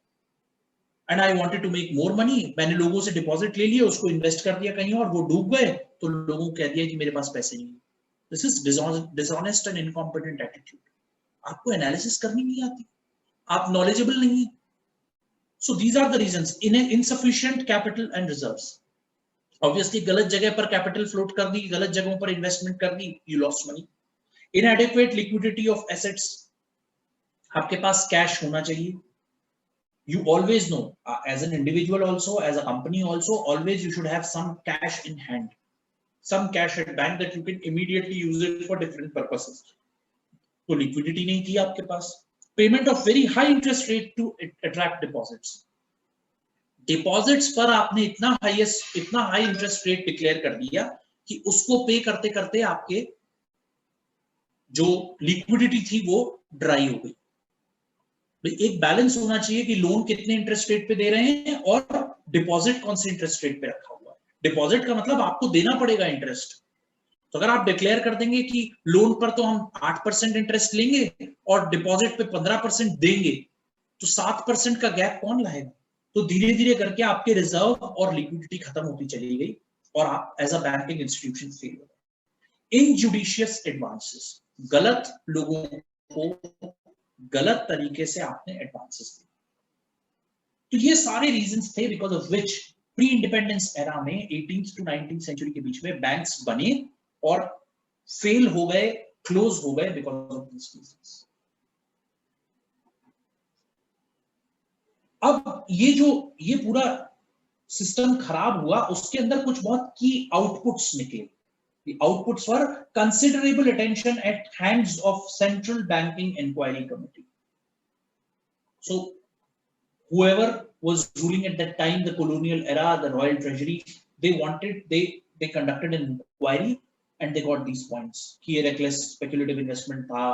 And I wanted to make more money. मैंने लोगों से डिपॉजिट ले लिया, उसको इन्वेस्ट कर दिया कहीं और, वो डूब गए, तो लोगों को कह दिया कि मेरे पास पैसे नहीं। This is dishonest and incompetent attitude. आपको एनालिसिस करनी नहीं आती, आप नॉलेजेबल नहीं। So these are the reasons. Insufficient capital and reserves. Obviously, गलत जगह पर कैपिटल फ्लोट कर दी, गलत जगहों पर इन्वेस्टमेंट कर दी, you lost money. Inadequate liquidity of assets. आपके पास कैश होना चाहिए। You always know, as an individual also, as a company also, always you should have some cash in hand, some cash at bank that you can immediately use it for different purposes. तो liquidity नहीं थी आपके पास। Payment of very high interest rate to attract deposits. Deposits पर आपने इतना high interest rate declare कर दिया कि उसको पे करते करते आपके जो liquidity थी वो dry हो गई। एक बैलेंस होना चाहिए कि लोन कितने इंटरेस्ट रेट पे दे रहे हैं और डिपॉजिट कौन से इंटरेस्ट रेट पे रखा हुआ है। डिपॉजिट का मतलब आपको देना पड़ेगा इंटरेस्ट। तो अगर आप डिक्लेयर कर देंगे कि लोन पर तो हम 8% इंटरेस्ट लेंगे और डिपॉजिट पे 15% देंगे, तो 7% का गैप कौन लाएगा? तो धीरे धीरे करके आपके रिजर्व और लिक्विडिटी खत्म होती चली गई और आप as a banking institution fail हो गए। इनजुडिशियस एडवांसेस, गलत लोगों को गलत तरीके से आपने एडवांसेस दिए। तो ये सारे रीजंस थे because of which pre independence era में 18th to 19th सेंचुरी के बीच में बैंक्स बने और फेल हो गए, क्लोज हो गए बिकॉज ऑफ दिस रीजंस। अब ये पूरा सिस्टम खराब हुआ, उसके अंदर कुछ बहुत की आउटपुट्स निकले। The outputs were considerable attention at hands of Central Banking Inquiry Committee. So, whoever was ruling at that time, the colonial era, the Royal Treasury, they conducted an inquiry and they got these points. कि reckless speculative investment था,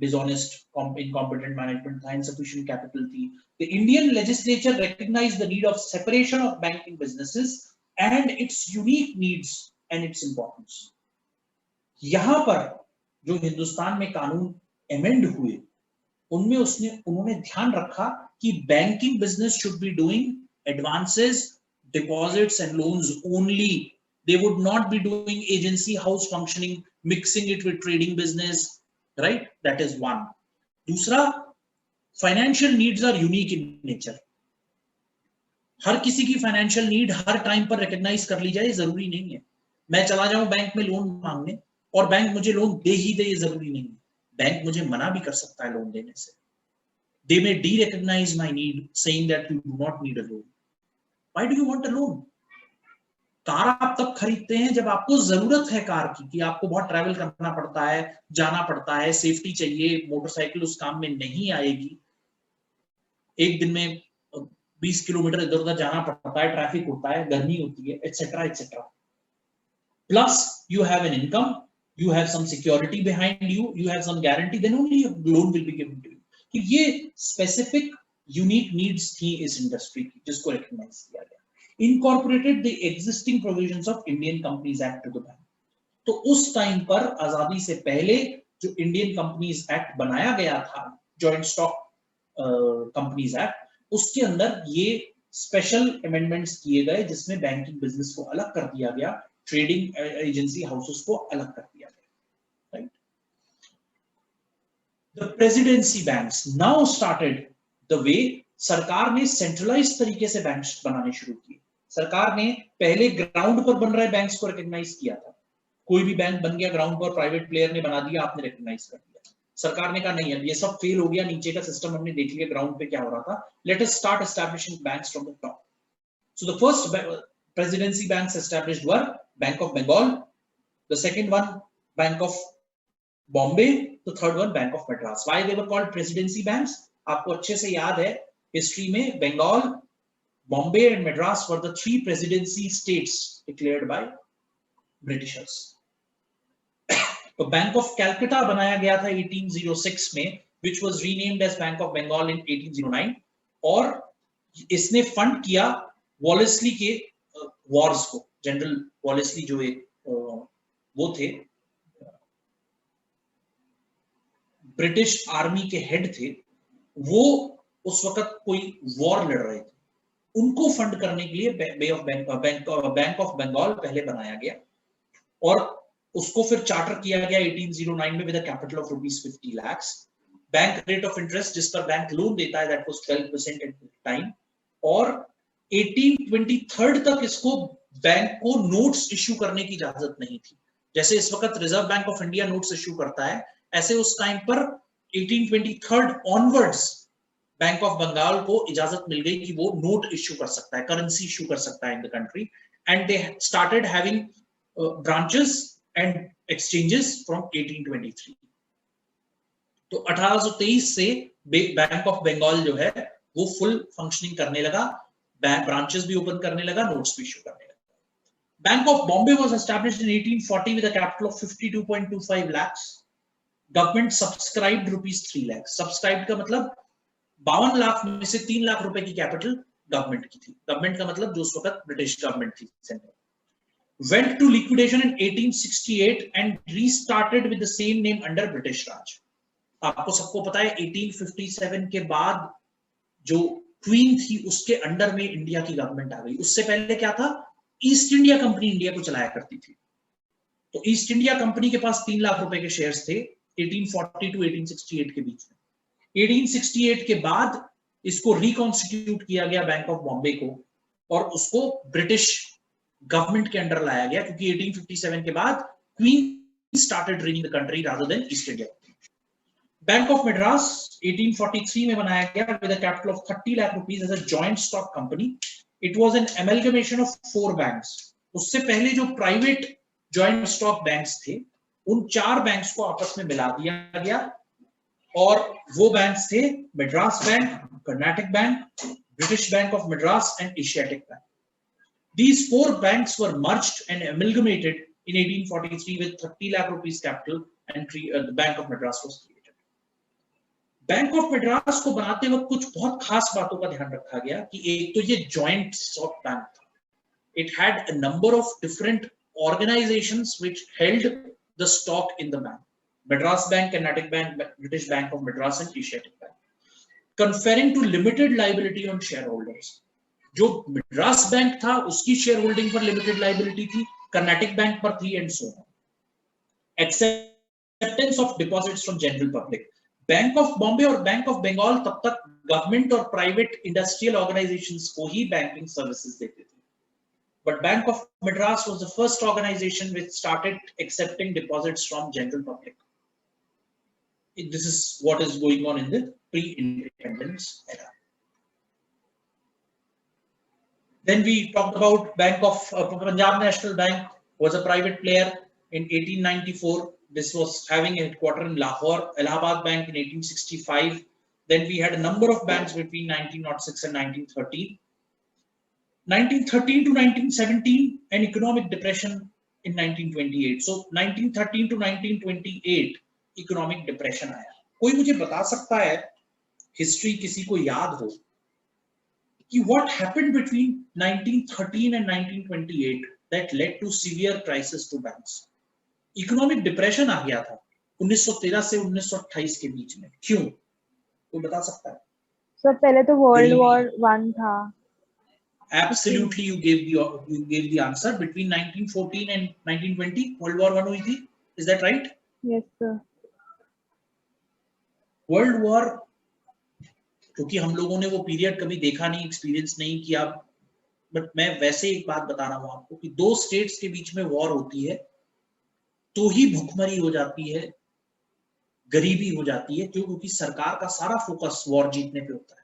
dishonest, incompetent management था, insufficient capital थी. The Indian legislature recognized the need of separation of banking businesses and its unique needs and its importance. यहां पर जो हिंदुस्तान में कानून amend हुए, उनमें उन्होंने ध्यान रखा कि banking business should be doing advances, deposits and loans only. They would not be doing agency house functioning, mixing it with trading business, right? That is one. दूसरा, financial needs are unique in nature. हर किसी की financial need हर time पर recognise कर ली जाए जरूरी नहीं है। मैं चला जाऊं बैंक में लोन मांगने और बैंक मुझे लोन दे ही दे, ये जरूरी नहीं है। बैंक मुझे मना भी कर सकता है लोन देने से। They may de-recognize my need, saying that you do not need a loan. Why do you want a loan? Car आप तब खरीदते हैं जब आपको जरूरत है कार की, कि आपको बहुत ट्रैवल करना पड़ता है, जाना पड़ता है, सेफ्टी चाहिए, मोटरसाइकिल उस काम में नहीं आएगी, एक दिन में 20 किलोमीटर इधर उधर जाना पड़ता है, ट्रैफिक होता है, गर्मी होती है, etcetera etcetera. Plus you have an income, you have some security behind you, you have some guarantee, then only a loan will be given to you. कि ये specific unique needs थी इस इंडस्ट्री की, जिसको रिकॉग्नाइज किया गया। Incorporated the existing provisions of Indian Companies Act to the bank. तो उस टाइम पर आजादी से पहले जो इंडियन कंपनीज एक्ट बनाया गया था, जॉइंट स्टॉक कंपनीज एक्ट, उसके अंदर ये स्पेशल अमेंडमेंट्स किए गए जिसमें बैंकिंग बिजनेस को अलग कर दिया गया, ट्रेडिंग एजेंसी हाउसेस को अलग कर दिया गया, right. The presidency banks now started the way, सरकार ने सेंट्रलाइज तरीके से बैंक्स बनाने शुरू किए। सरकार ने पहले ग्राउंड पर बन रहे बैंक्स को रिकॉग्नाइज किया था, कोई भी बैंक बन गया ग्राउंड पर, प्राइवेट प्लेयर ने बना दिया, आपने रिकॉग्नाइज कर दिया। सरकार ने कहा नहीं, अब ये सब फेल हो गया, नीचे का सिस्टम हमने देख लिया ग्राउंड पे क्या हो रहा था, let us start establishing banks from the top. So the first presidency banks established were Bank of Bengal, the second one Bank of Bombay, the third one Bank of Madras. Why they were called presidency banks? आपको अच्छे से याद है history में, Bengal, Bombay and Madras were the three presidency states declared by Britishers. तो bank of Calcutta बनाया गया था 1806 में, which was renamed as Bank of Bengal in 1809, और इसने फंड किया वॉलेस्ली के वॉर्स को। जनरल वॉलेस्ली जो एक वो थे, ब्रिटिश आर्मी के हेड थे, वो उस वक्त कोई वॉर लड़ रहे थे, उनको फंड करने के लिए बैंक ऑफ बंगाल पहले बनाया गया, और उसको फिर चार्टर किया गया 1809 में with a capital of ₹50 lakh. Bank rate of interest जिस पर बैंक लोन देता है that was 12% at the time, और 1823 तक इसको बैंक को नोट्स इश्यू करने की इजाजत नहीं थी। जैसे इस वक्त reserve Bank of India notes issue करता है, ऐसे उस टाइम पर 1823 ऑनवर्ड्स बैंक ऑफ बंगाल को इजाजत मिल गई कि वो नोट इश्यू कर सकता है, करेंसी इश्यू कर सकता है in the country, and they started having branches and exchanges from 1823। तो 1823 से बैंक ऑफ बंगाल जो है वो फुल फंक्शनिंग करने लगा, बैंक ब्रांचेस भी ओपन करने लगा, नोट्स भी इश्यू करने लगा। Bank of Bombay was established in 1840 with a capital of 52.25 lakhs। Government subscribed ₹3 lakh. Subscribed का मतलब 52 लाख में से 3 लाख रुपए की कैपिटल गवर्नमेंट की थी। गवर्नमेंट का मतलब जो उस वक्त ब्रिटिश गवर्नमेंट थी central. Went to liquidation in 1868 and restarted with the same name under British Raj. आपको सबको पता है 1857 के बाद जो क्वीन थी उसके अंडर में इंडिया की गवर्नमेंट आ गई। उससे पहले क्या था, ईस्ट इंडिया कंपनी इंडिया को चलाया करती थी। तो ईस्ट इंडिया कंपनी के पास 3 लाख रुपए के शेयर्स थे 1840 टू 1868 के बीच में। 1868 के बाद इसको रिकॉन्स्टिट्यूट किया गया बैंक ऑफ बॉम्बे को, और उसको ब्रिटिश गवर्नमेंट के अंडर लाया गया, क्योंकि 1857 के बाद queen started running the country rather than East India. Bank of Madras 1843 में बनाया गया with a capital of 30 lakh rupees as a joint stock company. It was an amalgamation of 4 banks. उससे पहले जो प्राइवेट जॉइंट स्टॉक बैंक्स थे उन 4 banks को आपस में मिला दिया गया, और वो बैंक्स थे Madras bank, Karnataka bank, British bank of Madras and Asiatic bank. These 4 banks were merged and amalgamated in 1843 with 30 lakh rupees capital, and the Bank of Madras was created. Bank of Madras को बनाते वक्त कुछ बहुत खास बातों का ध्यान रखा गया कि एक तो ये जॉइंट स्टॉक बैंक था। It had a number of different organizations which held the stock in the bank. Madras Bank, Carnatic Bank, British Bank of Madras and Asiatic Bank. Conferring to limited liability on shareholders. जो Madras bank था उसकी share holding पर limited liability थी, Carnatic bank पर थी, and so on. Acceptance of deposits from general public. Bank of Bombay और bank of Bengal तब तक गवर्नमेंट और प्राइवेट इंडस्ट्रियल ऑर्गेनाइजेशंस को ही बैंकिंग सर्विसेज देते थे, but Bank of Madras was the first organization which started accepting deposits from general public. This is what is going on in the pre-independence era. Then we talked about Bank of Punjab National Bank was a private player in 1894. This was having a headquarter in Lahore. Allahabad Bank in 1865. Then we had a number of banks between 1906 and 1913. 1913 to 1917, an economic depression in 1928. So 1913 to 1928 economic depression आया. कोई मुझे बता सकता है, history किसी को याद हो, कि what happened between 1913 and 1928 that led to severe crisis to banks? Economic depression आ गया था 1913 से 1928 के बीच में, क्यों? कोई बता सकता है? सर पहले तो वर्ल्ड वॉर 1 था. Absolutely, you gave the answer. Between 1914 and 1920, World War I हुई थी. Is that right? Yes sir. World War, क्योंकि हम लोगों ने वो पीरियड कभी देखा नहीं, एक्सपीरियंस नहीं किया, बट मैं वैसे एक बात बता रहा हूँ आपको कि दो स्टेट्स के बीच में वॉर होती है तो ही भुखमरी हो जाती है, गरीबी हो जाती है. क्यों? क्योंकि सरकार का सारा फोकस वॉर जीतने पे होता है.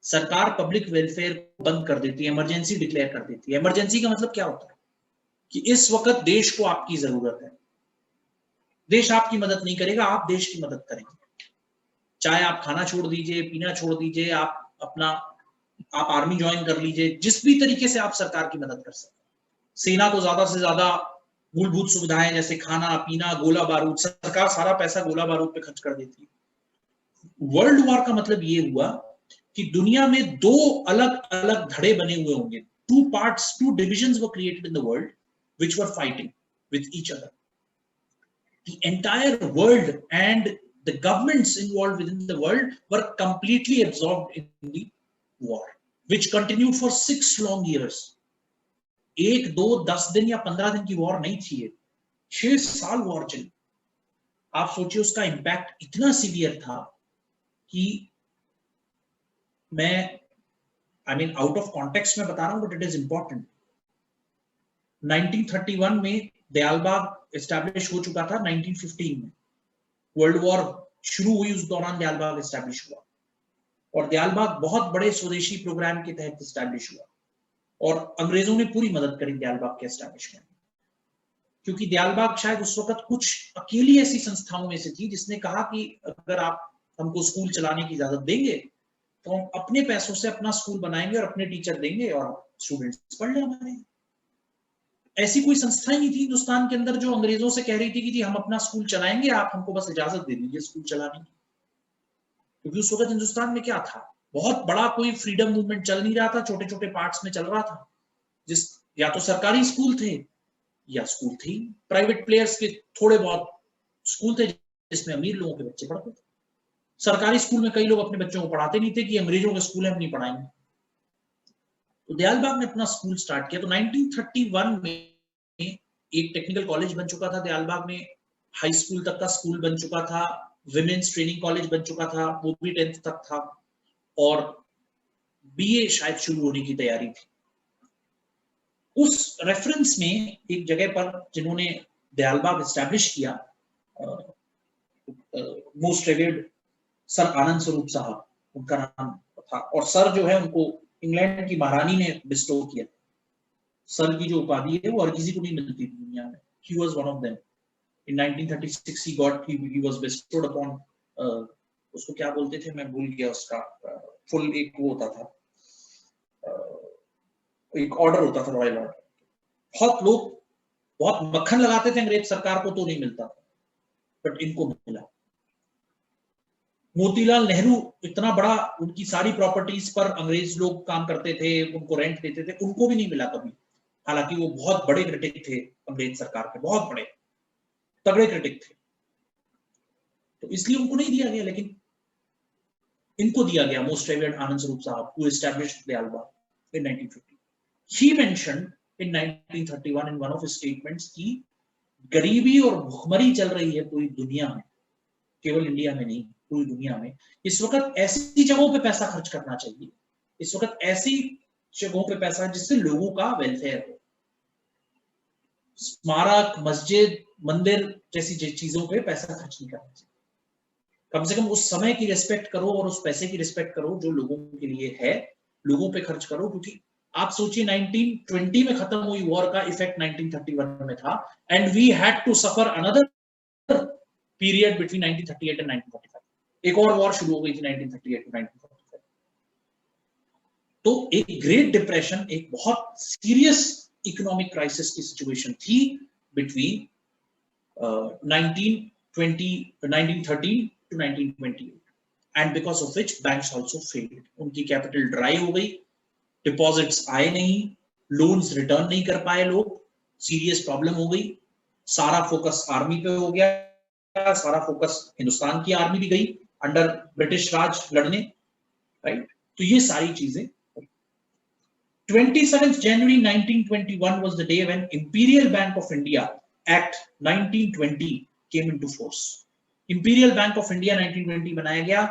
सरकार पब्लिक वेलफेयर बंद कर देती है, इमरजेंसी डिक्लेयर कर देती है. इमरजेंसी का मतलब क्या होता है कि इस वक्त देश को आपकी जरूरत है, देश आपकी मदद नहीं करेगा, आप देश की मदद करेंगे. चाहे आप खाना छोड़ दीजिए, पीना छोड़ दीजिए, आप आर्मी ज्वाइन कर लीजिए, जिस भी तरीके से आप सरकार की मदद कर सकते हैं. सेना को ज्यादा से ज्यादा मूलभूत सुविधाएं जैसे खाना पीना, गोला बारूद, सरकार सारा पैसा गोला बारूद पे खर्च कर देती है. वर्ल्ड वॉर का मतलब ये हुआ कि दुनिया में दो अलग अलग धड़े बने हुए होंगे. Two parts, two divisions were created in the world which were fighting with each other. The entire world and the governments involved with in the world were completely absorbed in the war which continued for 6 long years. 1, 2, 10 दिन या 15 दिन की war नहीं थी, 6 साल war चली. आप सोचिए उसका इंपैक्ट इतना सीवियर था कि मैं आउट ऑफ कॉन्टेक्स्ट में बता रहा हूं, बट इट इज इंपॉर्टेंट. 1931 में दयालबाग एस्टैब्लिश हो चुका था. 1915 में वर्ल्ड वॉर शुरू हुई, उस दौरान दयालबाग एस्टैब्लिश हुआ. और दयालबाग बहुत बड़े स्वदेशी प्रोग्राम के तहत एस्टैब्लिश हुआ और अंग्रेजों ने पूरी मदद करी दयालबाग के एस्टैब्लिशमेंट में. क्योंकि दयालबाग शायद उस वक्त कुछ अकेली ऐसी संस्थाओं में से थी जिसने कहा कि अगर आप हमको स्कूल चलाने की इजाजत देंगे तो हम अपने पैसों से अपना स्कूल बनाएंगे और अपने टीचर देंगे और स्टूडेंट्स पढ़ ले हमारे. ऐसी कोई संस्था ही नहीं थी हिंदुस्तान के अंदर जो अंग्रेजों से कह रही थी कि जी हम अपना स्कूल चलाएंगे, आप हमको बस इजाजत दे दीजिए स्कूल चलाने की. क्योंकि उस वक्त हिंदुस्तान में क्या था, बहुत बड़ा कोई फ्रीडम मूवमेंट चल नहीं रहा था, छोटे छोटे पार्ट्स में चल रहा था. जिस या तो सरकारी स्कूल थे या स्कूल थे प्राइवेट प्लेयर्स के, थोड़े बहुत स्कूल थे जिसमें अमीर लोगों के बच्चे पढ़ते थे. सरकारी स्कूल में कई लोग अपने बच्चों को पढ़ाते नहीं थे कि अंग्रेजों के स्कूल है हम नहीं पढ़ाएंगे. तो दयालबाग ने अपना स्कूल स्टार्ट किया. तो 1931 में एक टेक्निकल कॉलेज बन चुका था दयालबाग में, हाई स्कूल तक का स्कूल बन चुका था, विमेन्स ट्रेनिंग कॉलेज बन चुका था, वो भी 10th तक था, और बीए शायद शुरू होने की तैयारी थी. उस रेफरेंस में एक जगह पर जिन्होंने दयालबाग एस्टैब्लिश किया, मोस्ट रेवेर्ड सर आनंद स्वरूप साहब उनका नाम था. और सर जो है उनको इंग्लैंड की महारानी ने बिस्टो किया. सर की जो उपाधि है वो हर किसी को नहीं मिलती दुनिया में. He was one of them. In 1936 he was bestowed upon, उसको क्या बोलते थे मैं भूल गया, उसका फुल एक वो होता था, एक ऑर्डर होता था, रॉयल ऑर्डर. बहुत लोग बहुत मक्खन लगाते थे अंग्रेज सरकार को तो नहीं मिलता, बट इनको मिला. मोतीलाल नेहरू इतना बड़ा, उनकी सारी प्रॉपर्टीज पर अंग्रेज लोग काम करते थे, उनको रेंट देते थे, उनको भी नहीं मिला कभी. हालांकि वो बहुत बड़े क्रिटिक थे अंग्रेज सरकार के, बहुत बड़े तगड़े क्रिटिक थे, तो इसलिए उनको नहीं दिया गया. लेकिन इनको दिया गया, मोस्ट रेवेर्ड आनंद स्वरूप साहब, who established Dayalbagh in 1950. He mentioned in 1931 in one of his statements कि गरीबी और भुखमरी चल रही है पूरी दुनिया में, केवल इंडिया में नहीं पूरी दुनिया में इस वक्त ऐसी जगहों पे पैसा खर्च करना चाहिए, इस वक्त ऐसी जगहों पे पैसा जिससे लोगों का वेलफेयर हो। स्मारक, मस्जिद, मंदिर जैसी चीजों पे पैसा खर्च नहीं करना चाहिए। कम से कम उस समय की रिस्पेक्ट करो और उस पैसे की रिस्पेक्ट करो जो लोगों के लिए है, लोगों पे खर्च करो। क्योंकि आप सोचिए 1920 में खत्म हुई वॉर का इफेक्ट 1931 में था, and we had to suffer another period between 1938 and 1945। एक और वॉर शुरू हो गई थी 1938 टू 1945। तो एक ग्रेट डिप्रेशन, एक बहुत सीरियस इकोनॉमिक क्राइसिस की सिचुएशन थी between 1913 to 1928, and because of which banks also failed. उनकी कैपिटल ड्राई हो गई, डिपॉजिट्स आए नहीं, लोन्स रिटर्न नहीं कर पाए लोग, सीरियस प्रॉब्लम हो गई, सारा फोकस आर्मी पे हो गया, सारा फोकस हिंदुस्तान की आर्मी भी गई अंडर ब्रिटिश राज लड़ने, राइट। तो ये सारी चीजें 27th January 1921 was the day when Imperial Bank of India Act 1920 came into force. Imperial Bank of India 1920 बनाया गया,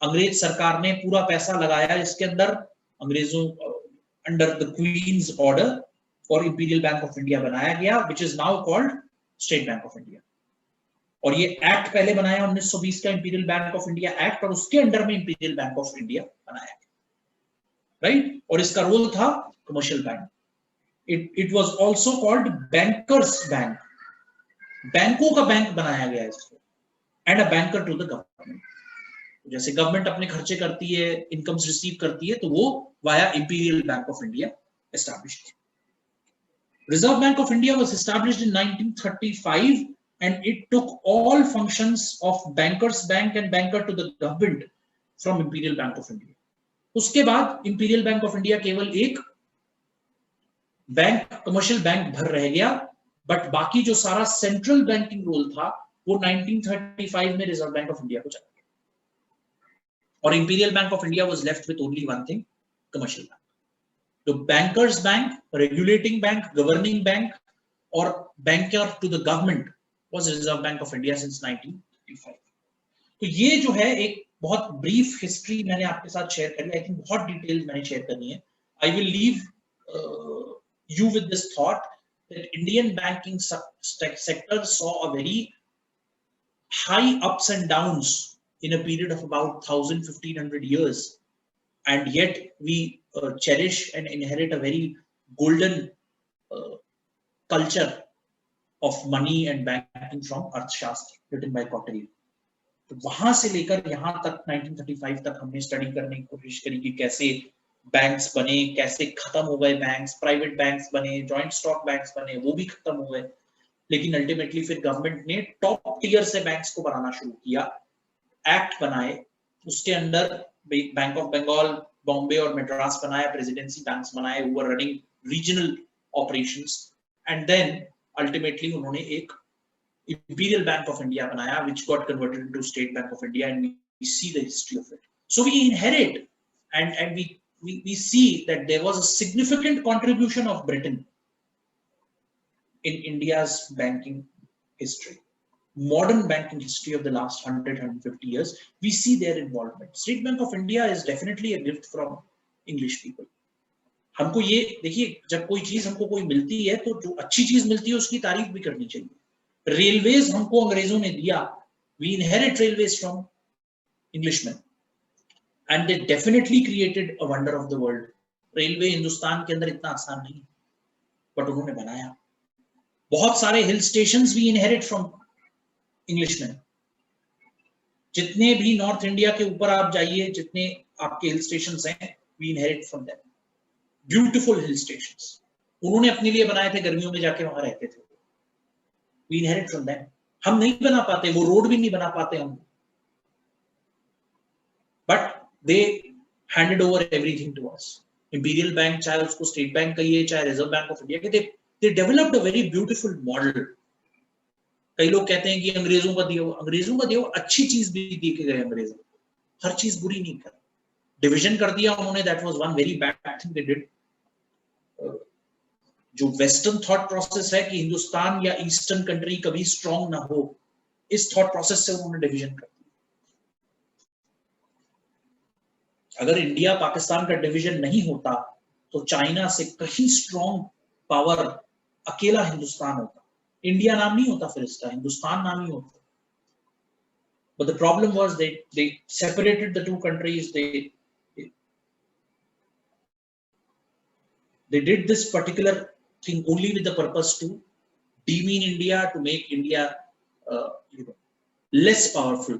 अंग्रेज सरकार ने पूरा पैसा लगाया इसके अंदर, अंग्रेजों अंडर द क्वींस ऑर्डर, और Imperial Bank of India बनाया गया, which is now called State Bank of India। और ये एक्ट पहले बनाया 1920 का Imperial Bank of India Act, और उसके अंडर में Imperial Bank of India बनाया गया, राइट। और इसका रोल था commercial bank. It was also called bankers bank, बैंकों का बैंक बनाया गया इसको, and a banker to the government. जैसे गवर्नमेंट अपने खर्चे करती है, इनकम्स रिसीव करती है, तो वो via imperial Bank of India established. Reserve Bank of India was established in 1935 and it took all functions of bankers bank and banker to the government from Imperial Bank of India। उसके बाद imperial Bank of India केवल एक bank, commercial bank भर रह गया, but बाकी जो सारा सेंट्रल बैंकिंग रोल था वो 1935 में रिजर्व बैंक ऑफ इंडिया को चला गया, और Imperial Bank of India was left with only one thing, commercial bank. तो bankers bank, regulating bank, governing bank और banker to the government was Reserve Bank of India since 1935। तो ये जो है एक बहुत ब्रीफ हिस्ट्री मैंने आपके साथ शेयर करी, आई थिंक बहुत डिटेल मैंने शेयर करनी है। आई will leave you with this thought that Indian banking sector saw a very high ups and downs in a period of about 1,000-1,500 years, and yet we cherish and inherit a very golden culture of money and banking from Arthashastra written by Kautilya। तो वहां से लेकर यहाँ तक 1935 तक हमने study करने की कोशिश करी कि कैसे बैंक्स बने, कैसे खत्म हो गए बैंक्स, प्राइवेट बैंक्स बने, जॉइंट स्टॉक बैंक्स बने, वो भी खत्म हो गए, लेकिन अल्टीमेटली फिर गवर्नमेंट ने टॉप टियर से बैंक्स को बनाना शुरू किया, एक्ट बनाए, उसके अंदर बैंक ऑफ बंगाल, बॉम्बे और मद्रास बनाया, प्रेसिडेंसी बैंक्स बनाए, वो running regional operations, and then ultimately उन्होंने एक Imperial Bank of India बनाया, which got converted into State Bank of India, and we see the history of it. So we inherit and we see that there was a significant contribution of Britain in India's banking history, modern banking history of the last 100-150 years. We see their involvement. State Bank of India is definitely a gift from English people. हमको ये देखिए, जब कोई चीज हमको कोई मिलती है तो जो अच्छी चीज मिलती है उसकी तारीफ भी करनी चाहिए। रेलवेज हमको अंग्रेजों ने दिया, we inherit railways from Englishmen, and they definitely created a wonder of the world। Railway Hindustan के अंदर इतना आसान नहीं, बट उन्होंने बनाया। बहुत सारे हिल स्टेशंस भी इनहेरिट फ्रॉम इंग्लिशमैन। जितने भी नॉर्थ इंडिया के ऊपर आप जाइए, जितने आपके हिल स्टेशंस हैं, we inherit from them. Beautiful hill stations उन्होंने अपने लिए बनाए थे, गर्मियों में जाके वहां रहते थे। We inherit from them। हम नहीं बना पाते, वो रोड भी नहीं बना पाते हम, but they handed over everything to us। Imperial Bank, चाहे उसको स्टेट बैंक कहिए, चाहे reserve Bank of India, they developed a very beautiful model। कई लोग कहते हैं कि अंग्रेजों का दिया अच्छी चीज भी दी के गए अंग्रेजों, हर चीज बुरी नहीं कर, डिविजन कर दिया उन्होंने, that was one very bad thing they did। जो वेस्टर्न थॉट प्रोसेस है कि हिंदुस्तान या ईस्टर्न कंट्री कभी स्ट्रांग ना हो, इस थॉट प्रोसेस से उन्होंने डिवीजन कर दिया। अगर इंडिया पाकिस्तान का डिवीजन नहीं होता तो चाइना से कहीं स्ट्रॉन्ग पावर अकेला हिंदुस्तान होता, इंडिया नाम नहीं होता, फिर इसका हिंदुस्तान नाम ही होता। But the problem was they separated the two countries. They did this particular thing only with the purpose to demean India, to make India less powerful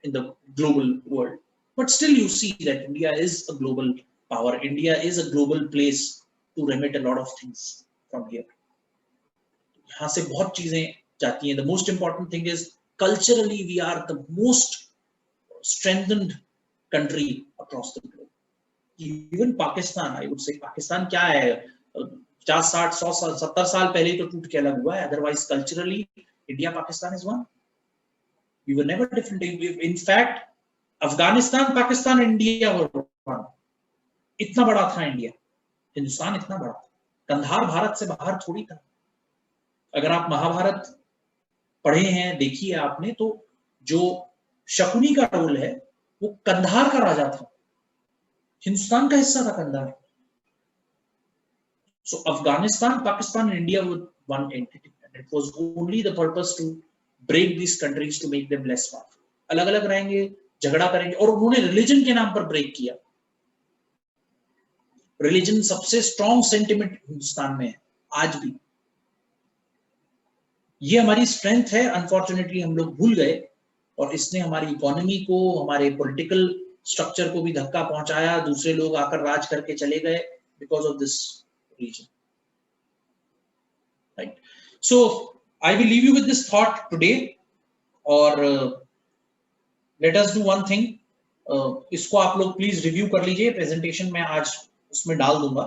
in the global world. But still you see that India is a global power. India is a global place to remit a lot of things from here. यहाँ से बहुत चीजें जाती हैं. The most important thing is culturally we are the most strengthened country across the globe. Even Pakistan, I would say, Pakistan क्या है, 50, 60, 100, 70 साल पहले तो टूट के अलग हुआ है. Otherwise culturally India Pakistan is one. We were never different. In fact, Afghanistan, Pakistan, India were one. इतना बड़ा था इंडिया, हिंदुस्तान इतना बड़ा था. कंधार भारत से बाहर थोड़ी था. अगर आप महाभारत पढ़े हैं, देखिए आपने, तो जो शकुनी का रोल है वो कंधार का राजा था, हिंदुस्तान का हिस्सा था Kandahar. So Afghanistan, Pakistan, and India were one entity, and it was only the purpose to break these countries to make them less powerful. अलग अलग रहेंगे, झगड़ा करेंगे, और उन्होंने रिलीजन के नाम पर ब्रेक किया. रिलीजन सबसे स्ट्रॉन्ग सेंटिमेंट हिंदुस्तान में है आज भी. ये हमारी स्ट्रेंथ है. अनफॉर्चुनेटली हम लोग भूल गए, और इसने हमारी इकोनॉमी को, हमारे पॉलिटिकल स्ट्रक्चर को भी धक्का पहुंचाया. दूसरे लोग आकर राज करके चले गए because of this reason. Right. So I will leave you with this thought today, और let us do one thing. इसको आप लोग प्लीज रिव्यू कर लीजिए. प्रेजेंटेशन मैं आज उसमें डाल दूंगा.